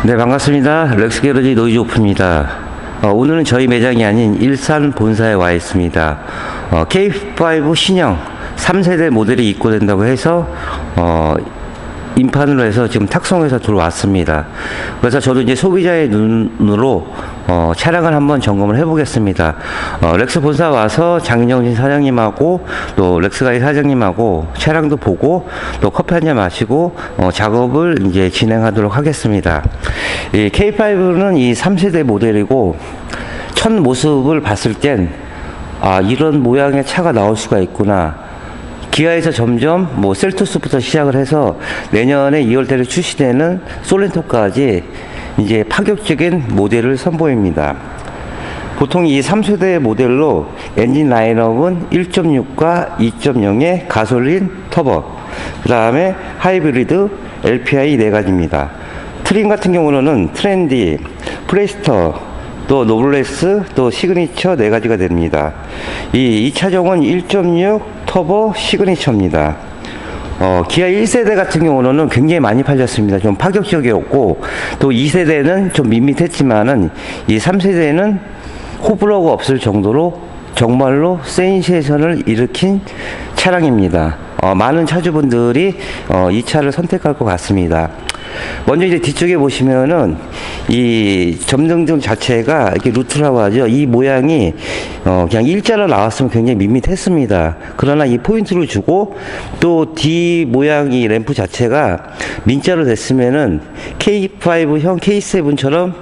네, 반갑습니다. 렉스게러지 노이즈 오프입니다. 오늘은 저희 매장이 아닌 일산 본사에 와 있습니다. K5 신형 3세대 모델이 입고된다고 해서 임판으로 해서 지금 탁송해서 들어왔습니다. 그래서 저도 이제 소비자의 눈으로 차량을 한번 점검을 해보겠습니다. 렉스 본사 와서 장정진 사장님하고 또 렉스가이 사장님하고 차량도 보고 또 커피 한잔 마시고 작업을 이제 진행하도록 하겠습니다. 이 K5는 이 3세대 모델이고 첫 모습을 봤을 땐 이런 모양의 차가 나올 수가 있구나. 기아에서 점점 셀토스부터 시작을 해서 내년에 2월달에 출시되는 솔렌토까지 이제 파격적인 모델을 선보입니다. 보통 이 3세대 모델로 엔진 라인업은 1.6과 2.0의 가솔린 터보, 그 다음에 하이브리드, LPI 4가지입니다. 트림 같은 경우는 트렌디, 프레스터, 또 노블레스, 또 시그니처 4가지가 됩니다. 이 차종은 1.6 터보 시그니처입니다. 기아 1세대 같은 경우는 굉장히 많이 팔렸습니다. 좀 파격적이었고, 또 2세대는 좀 밋밋했지만은, 이 3세대는 호불호가 없을 정도로 정말로 센세이션을 일으킨 차량입니다. 많은 차주분들이 이 차를 선택할 것 같습니다. 먼저 이제 뒤쪽에 보시면은 이 점등등 자체가 이렇게 루트라고 하죠. 이 모양이 그냥 일자로 나왔으면 굉장히 밋밋했습니다. 그러나 이 포인트를 주고 또 D 모양이 램프 자체가 민자로 됐으면은 K5형 K7처럼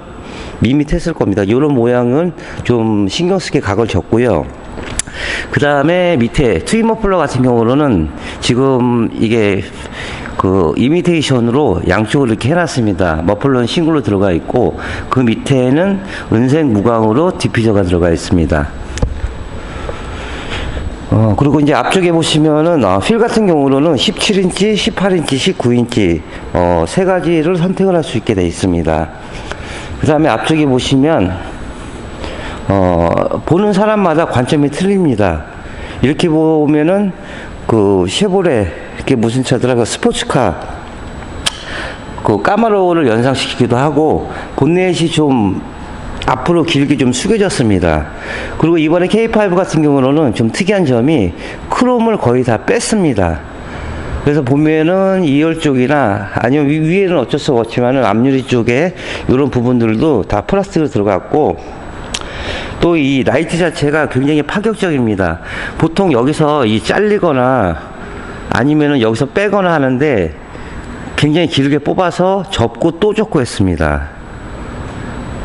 밋밋했을 겁니다. 이런 모양은 좀 신경 쓰게 각을 줬고요. 그 다음에 밑에 트윈 머플러 같은 경우는 지금 이게 이미테이션으로 양쪽을 이렇게 해놨습니다. 머플러는 싱글로 들어가 있고 그 밑에는 은색 무광으로 디퓨저가 들어가 있습니다. 그리고 이제 앞쪽에 보시면은 휠 같은 경우는 17인치, 18인치, 19인치 세 가지를 선택을 할 수 있게 되어 있습니다. 그 다음에 앞쪽에 보시면 보는 사람마다 관점이 틀립니다. 이렇게 보면은 쉐보레 이게 무슨 차더라? 스포츠카 까마로를 연상시키기도 하고 본넷이 좀 앞으로 길게 좀 숙여졌습니다. 그리고 이번에 K5 같은 경우는 좀 특이한 점이 크롬을 거의 다 뺐습니다. 그래서 보면은 2열 쪽이나 아니면 위에는 어쩔 수 없지만은 앞유리 쪽에 이런 부분들도 다 플라스틱으로 들어갔고 또 이 라이트 자체가 굉장히 파격적입니다. 보통 여기서 잘리거나 아니면은 여기서 빼거나 하는데 굉장히 길게 뽑아서 접고 또 접고 했습니다.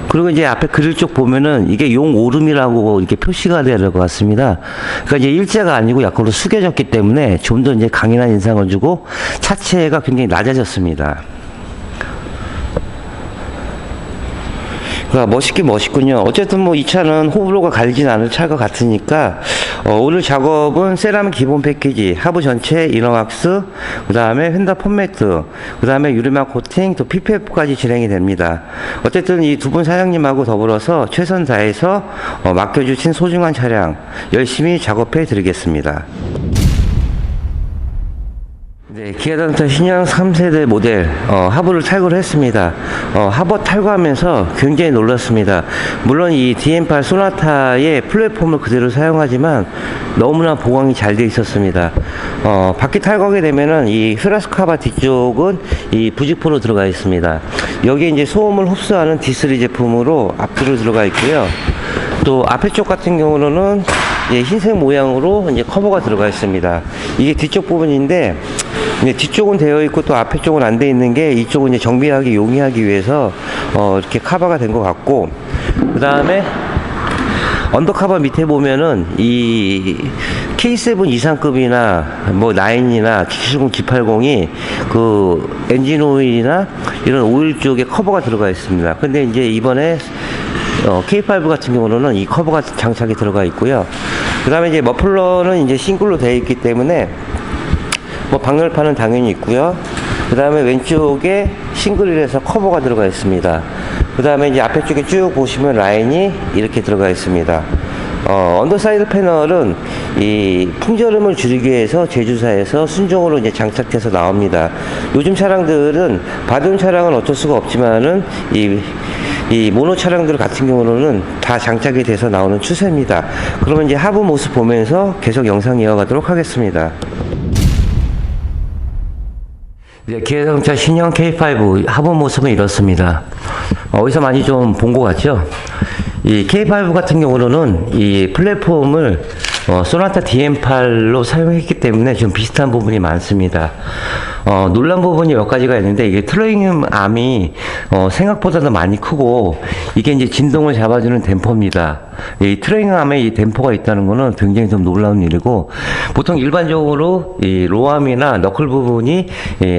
그리고 이제 앞에 그릴 쪽 보면은 이게 용 오름이라고 이렇게 표시가 되어 될 것 같습니다. 그러니까 이제 일자가 아니고 약간으로 숙여졌기 때문에 좀 더 이제 강인한 인상을 주고 차체가 굉장히 낮아졌습니다. 멋있긴 멋있군요. 어쨌든 이 차는 호불호가 갈리진 않을 차가 같으니까 오늘 작업은 세라믹 기본 패키지, 하부 전체 이너왁스, 그 다음에 휀다 폼매트, 그 다음에 유리막 코팅, 또 PPF까지 진행이 됩니다. 어쨌든 이 두 분 사장님하고 더불어서 최선 다해서 맡겨주신 소중한 차량 열심히 작업해 드리겠습니다. 네, 기아단타 신형 3세대 모델 하부를 탈거를 했습니다. 하부 탈거하면서 굉장히 놀랐습니다. 물론 이 DM8 소나타의 플랫폼을 그대로 사용하지만 너무나 보강이 잘 되어 있었습니다. 바퀴 탈거하게 되면은 이 휘라스카바 뒤쪽은 이 부직포로 들어가 있습니다. 여기에 이제 소음을 흡수하는 D3 제품으로 앞뒤로 들어가 있고요. 또 앞에 쪽 같은 경우는 흰색 모양으로 이제 커버가 들어가 있습니다. 이게 뒤쪽 부분인데 뒤쪽은 되어 있고 또 앞에 쪽은 안 되어 있는 게 이쪽은 이제 정비하기 용이하기 위해서 이렇게 커버가 된 것 같고, 그 다음에 언더커버 밑에 보면은 이 K7 이상급이나 9이나 G70, G80이 엔진 오일이나 이런 오일 쪽에 커버가 들어가 있습니다. 근데 이제 이번에 K5 같은 경우는 이 커버가 장착이 들어가 있고요. 그 다음에 이제 머플러는 이제 싱글로 되어 있기 때문에 방열판은 당연히 있고요. 그 다음에 왼쪽에 싱글이라서 커버가 들어가 있습니다. 그 다음에 이제 앞에 쪽에 쭉 보시면 라인이 이렇게 들어가 있습니다. 언더사이드 패널은 이 풍절음을 줄이기 위해서 제조사에서 순정으로 이제 장착해서 나옵니다. 요즘 차량들은 바디온 차량은 어쩔 수가 없지만은 이 모노 차량들 같은 경우는 다 장착이 돼서 나오는 추세입니다. 그러면 이제 하부 모습 보면서 계속 영상 이어가도록 하겠습니다. 네, 기아자동차 신형 K5 하부 모습은 이렇습니다. 어디서 많이 좀 본 것 같죠? 이 K5 같은 경우는 이 플랫폼을 소나타 DM8로 사용했기 때문에 좀 비슷한 부분이 많습니다. 놀란 부분이 몇 가지가 있는데, 이게 트레이닝 암이 생각보다도 많이 크고, 이게 이제 진동을 잡아주는 댐퍼입니다. 이 트레이닝 암에 이 댐퍼가 있다는 거는 굉장히 좀 놀라운 일이고, 보통 일반적으로 이 로암이나 너클 부분이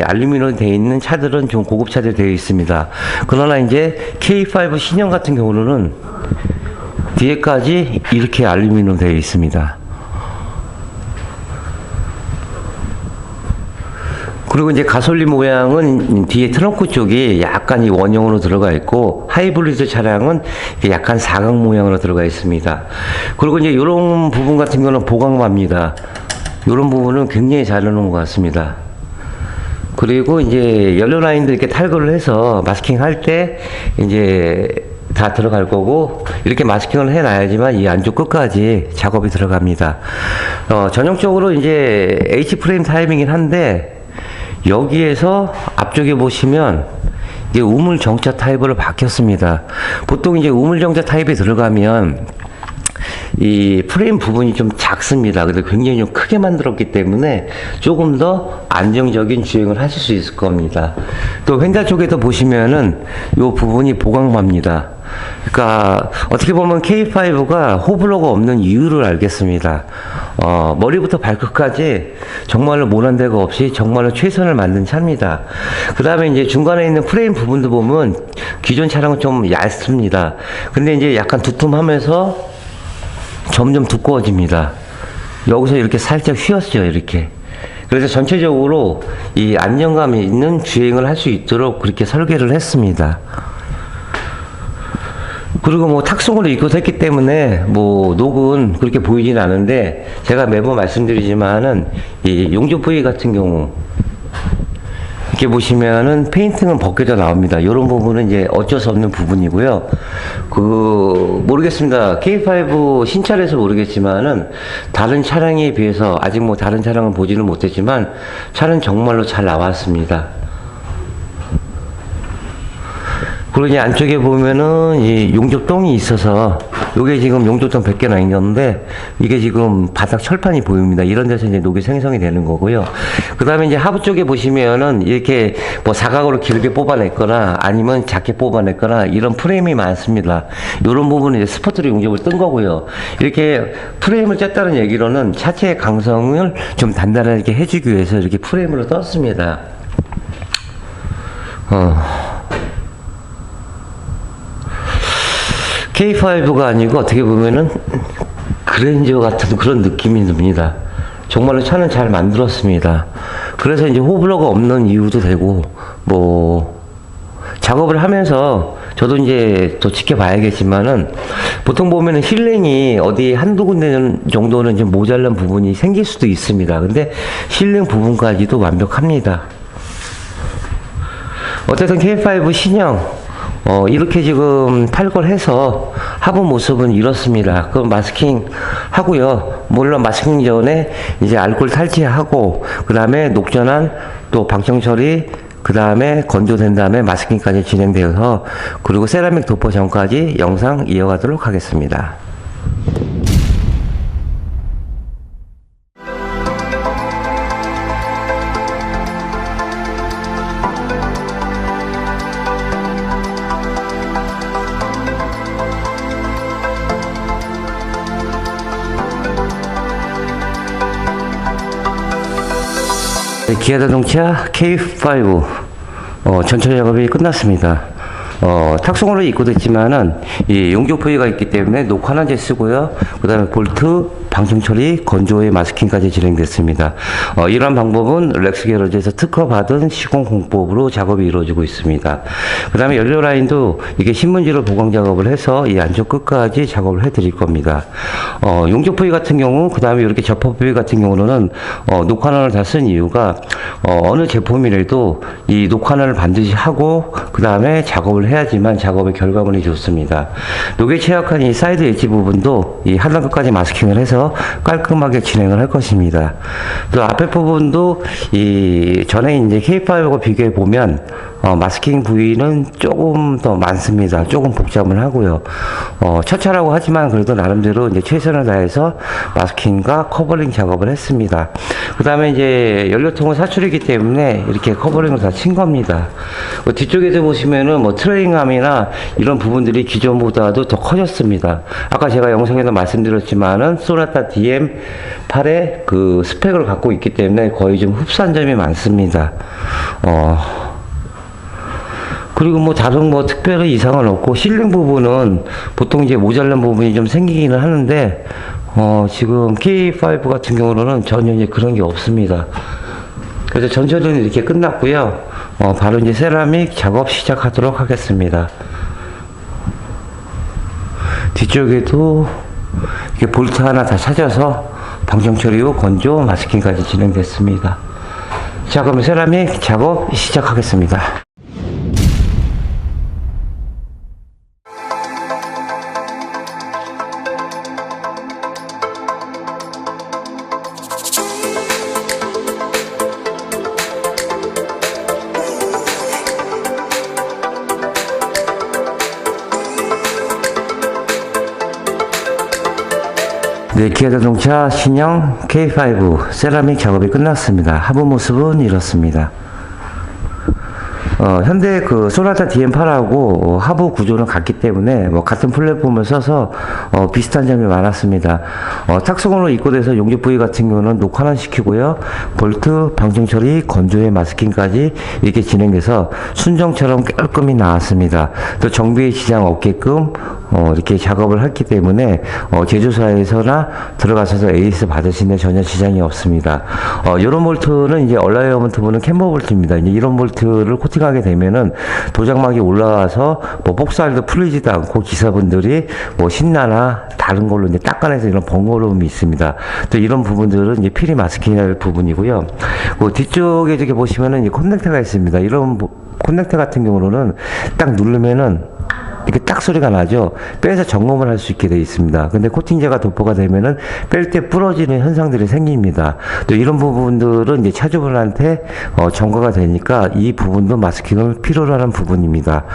알루미늄으로 되어 있는 차들은 좀 고급 차들이 되어 있습니다. 그러나 이제 K5 신형 같은 경우는 뒤에까지 이렇게 알루미늄 되어 있습니다. 그리고 이제 가솔린 모양은 뒤에 트렁크 쪽이 약간 이 원형으로 들어가 있고, 하이브리드 차량은 약간 사각 모양으로 들어가 있습니다. 그리고 이제 이런 부분 같은 경우는 보강마입니다. 이런 부분은 굉장히 잘 해놓은 것 같습니다. 그리고 이제 연료 라인들 이렇게 탈거를 해서 마스킹 할 때 이제 다 들어갈 거고, 이렇게 마스킹을 해놔야지만 이 안쪽 끝까지 작업이 들어갑니다. 전형적으로 이제 H프레임 타입이긴 한데, 여기에서 앞쪽에 보시면 이게 우물정차 타입으로 바뀌었습니다. 보통 이제 우물정차 타입에 들어가면 이 프레임 부분이 좀 작습니다. 근데 굉장히 좀 크게 만들었기 때문에 조금 더 안정적인 주행을 하실 수 있을 겁니다. 또 휀다 쪽에도 보시면은 이 부분이 보강마입니다. 그러니까 어떻게 보면 K5가 호불호가 없는 이유를 알겠습니다. 머리부터 발끝까지 정말로 모난 데가 없이 정말로 최선을 만든 차입니다. 그 다음에 이제 중간에 있는 프레임 부분도 보면 기존 차량은 좀 얇습니다. 근데 이제 약간 두툼하면서 점점 두꺼워집니다. 여기서 이렇게 살짝 휘었어요, 이렇게. 그래서 전체적으로 이 안정감 있는 주행을 할 수 있도록 그렇게 설계를 했습니다. 그리고 뭐 탁송으로 입고됐기 때문에 뭐 녹은 그렇게 보이진 않은데, 제가 매번 말씀드리지만은 이 용접 부위 같은 경우 이렇게 보시면은 페인팅은 벗겨져 나옵니다. 이런 부분은 이제 어쩔 수 없는 부분이고요. 모르겠습니다. K5 신차라서 모르겠지만은 다른 차량에 비해서 아직 뭐 다른 차량을 보지는 못했지만 차는 정말로 잘 나왔습니다. 그리고 이제 안쪽에 보면은 이 용접동이 있어서, 요게 지금 용접동 100개나 있는데 이게 지금 바닥 철판이 보입니다. 이런 데서 이제 녹이 생성이 되는 거고요. 그 다음에 이제 하부 쪽에 보시면은 이렇게 뭐 사각으로 길게 뽑아냈거나 아니면 작게 뽑아냈거나 이런 프레임이 많습니다. 이런 부분은 이제 스포트로 용접을 뜬 거고요. 이렇게 프레임을 짰다는 얘기로는 차체의 강성을 좀 단단하게 해주기 위해서 이렇게 프레임으로 떴습니다. K5가 아니고 어떻게 보면은 그랜저 같은 그런 느낌이 듭니다. 정말로 차는 잘 만들었습니다. 그래서 이제 호불호가 없는 이유도 되고, 뭐 작업을 하면서 저도 이제 더 지켜봐야겠지만은, 보통 보면은 힐링이 어디 한두 군데 정도는 좀 모자란 부분이 생길 수도 있습니다. 근데 힐링 부분까지도 완벽합니다. 어쨌든 K5 신형 이렇게 지금 탈거를 해서 하부 모습은 이렇습니다. 그럼 마스킹 하고요. 물론 마스킹 전에 이제 알코올 탈취하고, 그 다음에 녹전환 또 방청 처리, 그 다음에 건조된 다음에 마스킹까지 진행되어서, 그리고 세라믹 도포 전까지 영상 이어가도록 하겠습니다. 기아자동차 K5 전체 작업이 끝났습니다. 탁송으로 입고됐지만은 이 용접 부위가 있기 때문에 녹환환제 쓰고요. 그 다음에 볼트, 방충 처리, 건조의 마스킹까지 진행됐습니다. 이러한 방법은 렉스 게러지에서 특허받은 시공 공법으로 작업이 이루어지고 있습니다. 그 다음에 연료 라인도 이게 신문지로 보강 작업을 해서 이 안쪽 끝까지 작업을 해 드릴 겁니다. 용접 부위 같은 경우, 그 다음에 이렇게 접합 부위 같은 경우는 녹화난을 다 쓴 이유가 어느 제품이라도 이 녹화난을 반드시 하고 그 다음에 작업을 해야지만 작업의 결과물이 좋습니다. 녹에 취약한 이 사이드 엣지 부분도 이 하단 끝까지 마스킹을 해서 깔끔하게 진행을 할 것입니다. 또 앞에 부분도 이 전에 이제 K5하고 비교해 보면 마스킹 부위는 조금 더 많습니다. 조금 복잡을 하고요. 첫 차라고 하지만 그래도 나름대로 이제 최선을 다해서 마스킹과 커버링 작업을 했습니다. 그 다음에 이제 연료통은 사출이기 때문에 이렇게 커버링을 다 친 겁니다. 뒤쪽에서 보시면은 뭐 트레잉암이나 이런 부분들이 기존보다도 더 커졌습니다. 아까 제가 영상에도 말씀드렸지만은 소나타 DM8의 그 스펙을 갖고 있기 때문에 거의 좀 흡사한 점이 많습니다. 그리고 뭐 다른 뭐 특별히 이상은 없고, 실링 부분은 보통 이제 모자란 부분이 좀 생기기는 하는데 지금 K5 같은 경우는 전혀 이제 그런 게 없습니다. 그래서 전처리는 이렇게 끝났고요. 바로 이제 세라믹 작업 시작하도록 하겠습니다. 뒤쪽에도 이렇게 볼트 하나 다 찾아서 방정 처리 후 건조 마스킹까지 진행됐습니다. 자, 그럼 세라믹 작업 시작하겠습니다. 네, 기아자동차 신형 K5 세라믹 작업이 끝났습니다. 하부 모습은 이렇습니다. 현대 그 소나타 DM8하고 하부 구조는 같기 때문에 뭐 같은 플랫폼을 써서 비슷한 점이 많았습니다. 탁송으로 입고돼서 용접 부위 같은 경우는 녹화난 시키고요. 볼트, 방충 처리, 건조의 마스킹까지 이렇게 진행돼서 순정처럼 깔끔히 나왔습니다. 또 정비에 지장 없게끔 이렇게 작업을 했기 때문에 제조사에서나 들어가셔서 AS 받으시는 전혀 지장이 없습니다. 이런 볼트는 이제 얼라이어먼트 보는 캠버 볼트입니다. 이제 이런 볼트를 코팅하게 되면은 도장막이 올라와서 뭐 복사할도 풀리지도 않고 기사분들이 뭐 신나나 다른 걸로 이제 닦아내서 이런 번거로움이 있습니다. 또 이런 부분들은 이제 필히 마스킹할 부분이고요. 그 뒤쪽에 이렇게 보시면은 이 커넥터가 있습니다. 이런 커넥터 같은 경우는 딱 누르면은 이렇게 딱 소리가 나죠. 빼서 점검을 할 수 있게 되어 있습니다. 근데 코팅제가 도포가 되면은 뺄 때 부러지는 현상들이 생깁니다. 또 이런 부분들은 이제 차주분한테 점거가 되니까 이 부분도 마스킹을 필요로 하는 부분입니다.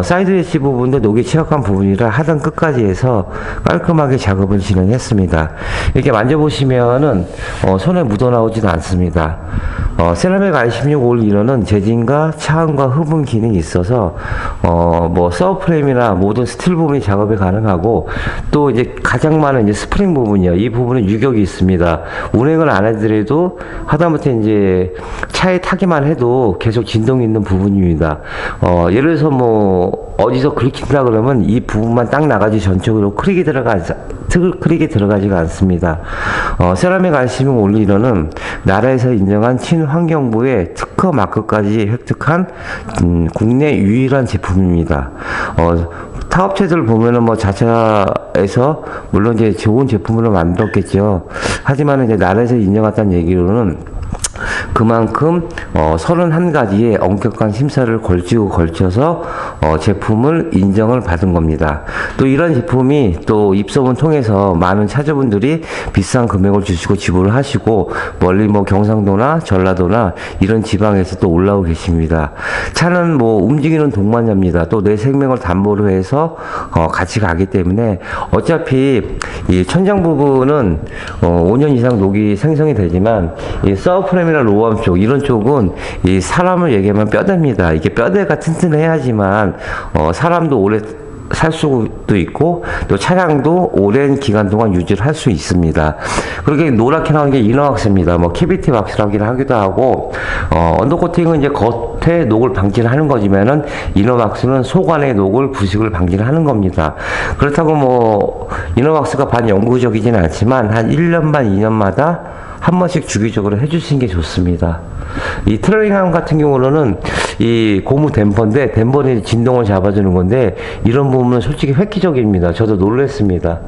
사이드 엣지 부분도 녹에 취약한 부분이라 하단 끝까지 해서 깔끔하게 작업을 진행했습니다. 이렇게 만져보시면은 손에 묻어나오지도 않습니다. 세라믹 R16 올 이너는 재진과 차음과 흡음 기능이 있어서 뭐 서브프레임이나 모든 스틸 부분이 작업이 가능하고, 또 이제 가장 많은 이제 스프링 부분이요. 이 부분은 유격이 있습니다. 운행을 안 하더라도 하다못해 이제 차에 타기만 해도 계속 진동이 있는 부분입니다. 예를 들어서 뭐 어디서 긁힌다 그러면 이 부분만 딱 나가지 전적으로 크랙이 들어가지가 않습니다. 세라믹 R16 올 이너는 나라에서 인정한 친환경부의 특허 마크까지 획득한 국내 유일한 제품입니다. 타 업체들 보면은 뭐 자차에서 물론 이제 좋은 제품으로 만들었겠죠. 하지만 이제 나라에서 인정했다는 얘기로는 그만큼 31가지의 엄격한 심사를 걸쳐서 제품을 인정을 받은 겁니다. 또 이런 제품이 또 입소문 통해서 많은 차주분들이 비싼 금액을 주시고 지불을 하시고, 멀리 뭐 경상도나 전라도나 이런 지방에서 또 올라오고 계십니다. 차는 뭐 움직이는 동반자입니다. 또 내 생명을 담보로 해서 같이 가기 때문에 어차피 이 천장 부분은 5년 이상 녹이 생성이 되지만 이 서브프레임이나 로암 쪽 이런 쪽은 이 사람을 얘기하면 뼈대입니다. 이게 뼈대가 튼튼해야지만 사람도 오래 살 수도 있고 또 차량도 오랜 기간 동안 유지를 할 수 있습니다. 그렇게 노랗게 나오는 게 이너 왁스입니다. 뭐 캐비티 왁스라고 하기도 하고, 언더코팅은 이제 겉에 녹을 방지를 하는 거지만은 이너왁스는 속 안의 녹을 부식을 방지를 하는 겁니다. 그렇다고 뭐 이너왁스가 반영구적이지는 않지만 한 1년 반 2년마다 한 번씩 주기적으로 해주시는 게 좋습니다. 이 트러링함 같은 경우는 이 고무 댐퍼인데 댐퍼는 진동을 잡아주는 건데 이런 부분은 솔직히 획기적입니다. 저도 놀랐습니다.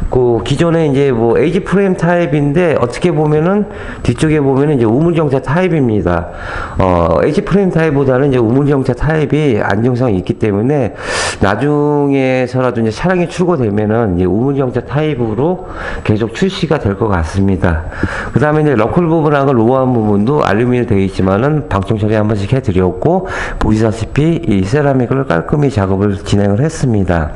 그 기존에 이제 뭐 에이지 프레임 타입인데 어떻게 보면은 뒤쪽에 보면은 이제 우물정차 타입입니다. 에이지 프레임 타입보다는 이제 우물정차 타입이 안정성이 있기 때문에 나중에서라도 이제 차량이 출고되면은 이제 우물정차 타입으로 계속 출시가 될 것 같습니다. 그 다음에 이제 러클 부분하고 로어한 부분도 알루미늄 되어 있지만은 방청 처리 한 번씩 해드렸고, 보시다시피 이 세라믹을 깔끔히 작업을 진행을 했습니다.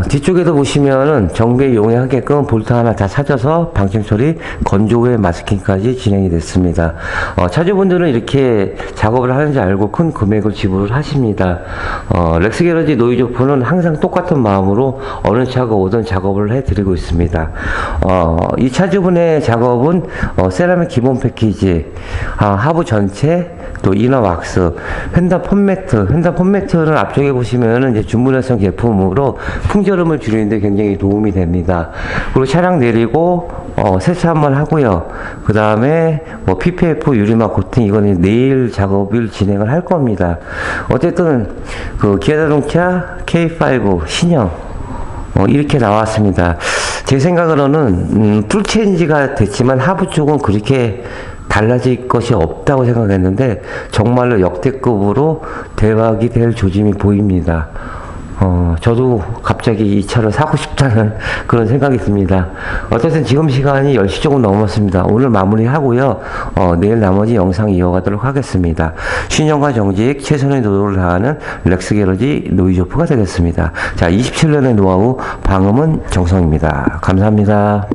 뒤쪽에도 보시면은 정비에 용이하게끔 볼트 하나 다 찾아서 방청 처리, 건조 후에 마스킹까지 진행이 됐습니다. 차주분들은 이렇게 작업을 하는지 알고 큰 금액을 지불을 하십니다. 렉스 게러지 노이즈오프는 항상 똑같은 마음으로 어느 차가 오든 작업을 해드리고 있습니다. 이 차주분의 작업은 세라믹 기본 패키지, 하부 전체, 또 이너 왁스, 휀다 폼매트는 앞쪽에 보시면은 이제 준물회성 제품으로 풍절음을 줄이는데 굉장히 도움이 됩니다. 그리고 차량 내리고 세차 한번 하고요. 그 다음에 뭐 PPF 유리막 코팅, 이거는 내일 작업을 진행을 할 겁니다. 어쨌든 그 기아자동차 K5 신형 이렇게 나왔습니다. 제 생각으로는 풀 체인지가 됐지만 하부 쪽은 그렇게 달라질 것이 없다고 생각했는데 정말로 역대급으로 대박이 될 조짐이 보입니다. 저도 갑자기 이 차를 사고 싶다는 그런 생각이 듭니다. 어쨌든 지금 시간이 10시 조금 넘었습니다. 오늘 마무리하고요. 내일 나머지 영상 이어가도록 하겠습니다. 신형과 정직 최선의 노력을 다하는 렉스 게러지 노이즈오프가 되겠습니다. 자, 27년의 노하우 방음은 정성입니다. 감사합니다.